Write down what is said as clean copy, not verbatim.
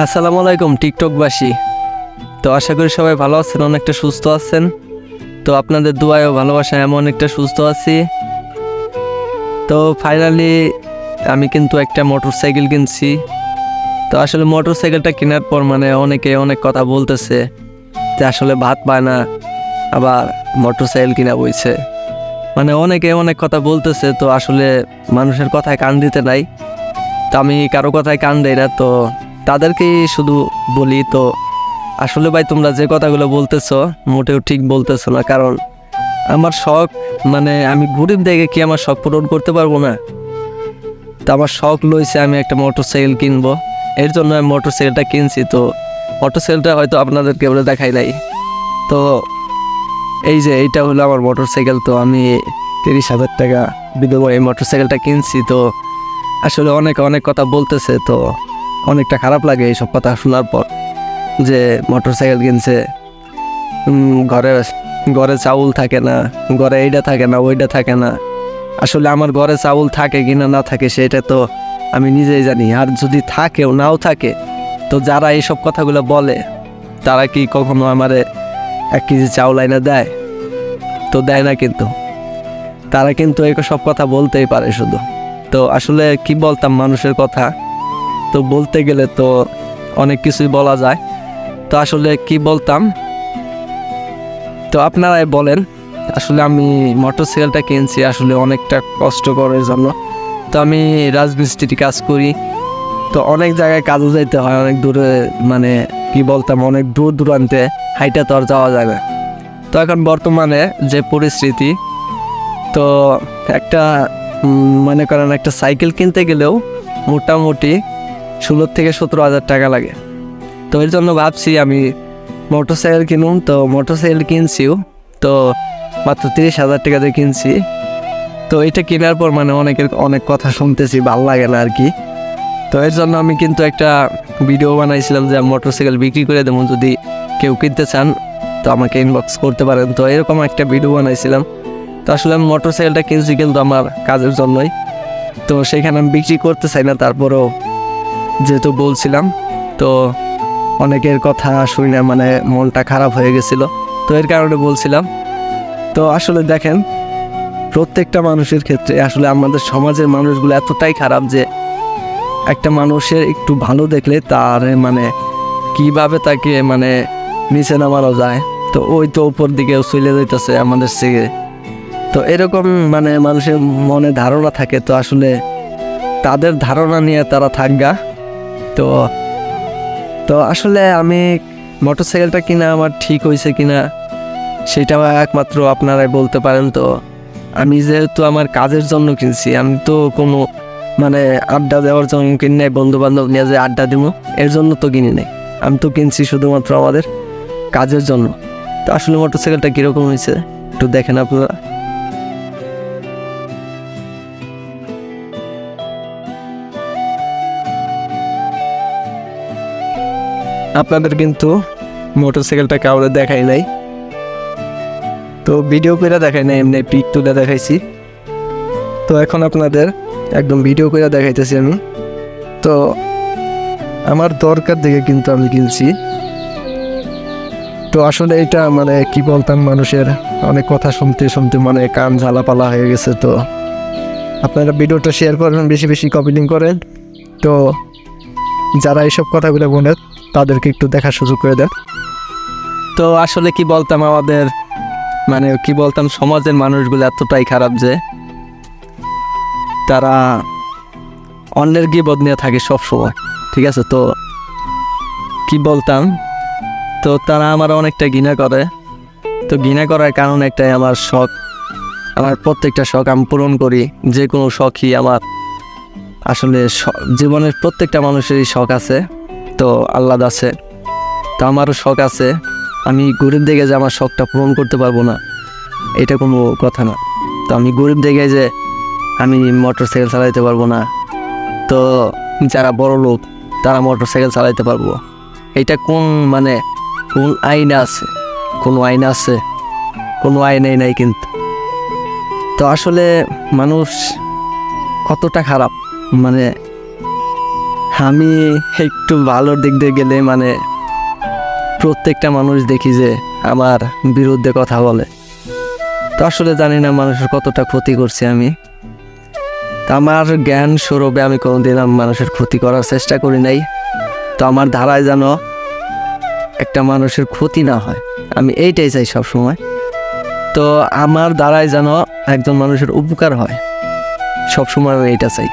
আসসালামু আলাইকুম টিকটকবাসী। তো আশা করি সবাই ভালো আছেন, অনেকটা সুস্থ আছেন। তো আপনাদের দোয়ায় ও ভালোবাসায় আমি অনেকটা সুস্থ আছি। তো ফাইনালি আমি কিন্তু একটা মোটরসাইকেল কিনছি। তো আসলে মোটরসাইকেলটা কেনার পর অনেকে অনেক কথা বলতেছে যে আসলে ভাত পায় না, আবার মোটরসাইকেল কিনা বইছে, অনেকে অনেক কথা বলতেছে। তো আসলে মানুষের কথায় কান দিতে নাই। তো আমি কারো কথায় কান দেই না, তো তাদেরকেই শুধু বলি। তো আসলে ভাই, তোমরা যে কথাগুলো বলতেছো মোটেও ঠিক বলতেছো না। কারণ আমার শখ, আমি গরিব দেখে কি আমার শখ পূরণ করতে পারবো না? তো আমার শখ লইছে আমি একটা মোটরসাইকেল কিনবো, এর জন্য আমি মোটরসাইকেলটা কিনছি। তো মোটরসাইকেলটা হয়তো আপনাদেরকে বলে দেখাই নাই। তো এই যে এইটা হলো আমার মোটরসাইকেল। তো আমি 30,000 টাকা বিনিময়ে এই মোটরসাইকেলটা কিনছি। তো আসলে অনেক অনেক কথা বলতেছে, তো অনেকটা খারাপ লাগে এইসব কথা শোনার পর, যে মোটরসাইকেল কিনছে, ঘরে ঘরে চাউল থাকে না, ঘরে এইটা থাকে না, ওইটা থাকে না। আসলে আমার ঘরে চাউল থাকে কিনা না থাকে সেটা তো আমি নিজেই জানি। আর যদি থাকেও নাও থাকে, তো যারা এইসব কথাগুলো বলে তারা কি কখনো আমারে 1 কেজি চাউল আইনা দেয়? তো দেয় না। কিন্তু তারা কিন্তু এই সব কথা বলতেই পারে শুধু। তো আসলে কি বলতাম মানুষের কথা, তো বলতে গেলে তো অনেক কিছুই বলা যায়। তো আসলে কি বলতাম, তো আপনারাই বলেন। আসলে আমি মোটরসাইকেলটা কিনছি আসলে অনেকটা কষ্ট করার জন্য। তো আমি রাজমিস্ত্রি কাজ করি, তো অনেক জায়গায় কাজও যাইতে হয়, অনেক দূরে, কি বলতাম, অনেক দূর দূরান্তে হাইটা তো আর যাওয়া যায় না। তো এখন বর্তমানে যে পরিস্থিতি, তো একটা মনে করেন একটা সাইকেল কিনতে গেলেও মোটামুটি 16 থেকে 17 হাজার টাকা লাগে। তো এর জন্য ভাবছি আমি মোটরসাইকেল কিনুন। তো মোটরসাইকেল কিনছিও, তো মাত্র 30,000 টাকা দিয়ে কিনছি। তো এটা কেনার পর অনেকের অনেক কথা শুনতেছি, ভালো লাগে না আর কি। তো এর জন্য আমি কিন্তু একটা ভিডিও বানাইছিলাম যে আমি মোটরসাইকেল বিক্রি করে দেবো, যদি কেউ কিনতে চান তো আমাকে ইনবক্স করতে পারেন। তো এরকম একটা ভিডিও বানাইছিলাম। তো আসলে আমি মোটরসাইকেলটা কিনছি কিন্তু আমার কাজের জন্যই। তো সেখানে আমি বিক্রি করতে চাই না, তারপরেও যেহেতু বলছিলাম, তো অনেকের কথা শুনে মনটা খারাপ হয়ে গেছিল। তো এর কারণে বলছিলাম। তো আসলে দেখেন, প্রত্যেকটা মানুষের ক্ষেত্রে আসলে আমাদের সমাজের মানুষগুলো এতটাই খারাপ যে একটা মানুষের একটু ভালো দেখলে তার কিভাবে তাকে নিচে নামানো যায়। তো ওই তো উপর দিকে চলে যাইতেছে আমাদের থেকে। তো এরকম মানুষের মনে ধারণা থাকে। তো আসলে তাদের ধারণা নিয়ে তারা থাকগা। তো তো আসলে আমি মোটরসাইকেলটা কিনা আমার ঠিক হয়েছে কিনা সেটা একমাত্র আপনারাই বলতে পারেন। তো আমি যেহেতু আমার কাজের জন্য কিনছি, আমি তো কোনো আড্ডা দেওয়ার জন্য কিনি নাই, বন্ধু বান্ধব নিয়ে যে আড্ডা দিব এর জন্য তো কিনি নাই। আমি তো কিনছি শুধুমাত্র আমাদের কাজের জন্য। তো আসলে মোটরসাইকেলটা কীরকম হয়েছে একটু দেখেন আপনারা। আপনাদের কিন্তু মোটরসাইকেলটা কাউরে দেখাই নাই, তো ভিডিও করে দেখাই নাই, এমনি পিক তুলে দেখাইছি। তো এখন আপনাদের একদম ভিডিও করে দেখাইতেছি আমি। তো আমার দরকার দেখে কিন্তু আমি কিনছি। তো আসলে এটা কি বলতাম, মানুষের অনেক কথা শুনতে শুনতে কান ঝালাপালা হয়ে গেছে। তো আপনারা ভিডিওটা শেয়ার করেন, বেশি বেশি কপি লিঙ্ক করেন। তো যারা এইসব কথাগুলো বলেন তাদেরকে একটু দেখার সুযোগ করে দেন। তো আসলে কি বলতাম, আমাদের কি বলতাম, সমাজের মানুষগুলো এতটাই খারাপ যে তারা অন্যের গিবদ নিয়ে থাকে সবসময়, ঠিক আছে? তো কি বলতাম, তো তারা আমার অনেকটা ঘৃণা করে। তো ঘৃণা করার কারণ একটাই, আমার শখ, আমার প্রত্যেকটা শখ আমি পূরণ করি। যে কোনো শখই আমার আসলে জীবনের প্রত্যেকটা মানুষেরই শখ আছে, তো আহ্লাদ আছে। তো আমারও শখ আছে। আমি গরিব দেখে যে আমার শখটা পূরণ করতে পারবো না এটা কোনো কথা না। তো আমি গরিব দেখে যে আমি মোটরসাইকেল চালাইতে পারবো না, তো যারা বড় লোক তারা মোটরসাইকেল চালাইতে পারবো, এটা কোন কোন আইন আছে? কোনো আইন আছে? কোনো আইনেই নাই কিন্তু। তো আসলে মানুষ কতটা খারাপ, আমি একটু ভালোর দিক দিয়ে গেলে মানে প্রত্যেকটা মানুষ দেখি যে আমার বিরুদ্ধে কথা বলে। তো আসলে জানি না মানুষের কতটা ক্ষতি করছি আমি। তো আমার জ্ঞান স্বরূপে আমি কোনোদিন মানুষের ক্ষতি করার চেষ্টা করি নাই। তো আমার ধারায় যেন একটা মানুষের ক্ষতি না হয়, আমি এইটাই চাই সব সময়। তো আমার দ্বারাই যেন একজন মানুষের উপকার হয়, সব সময় আমি এইটা চাই।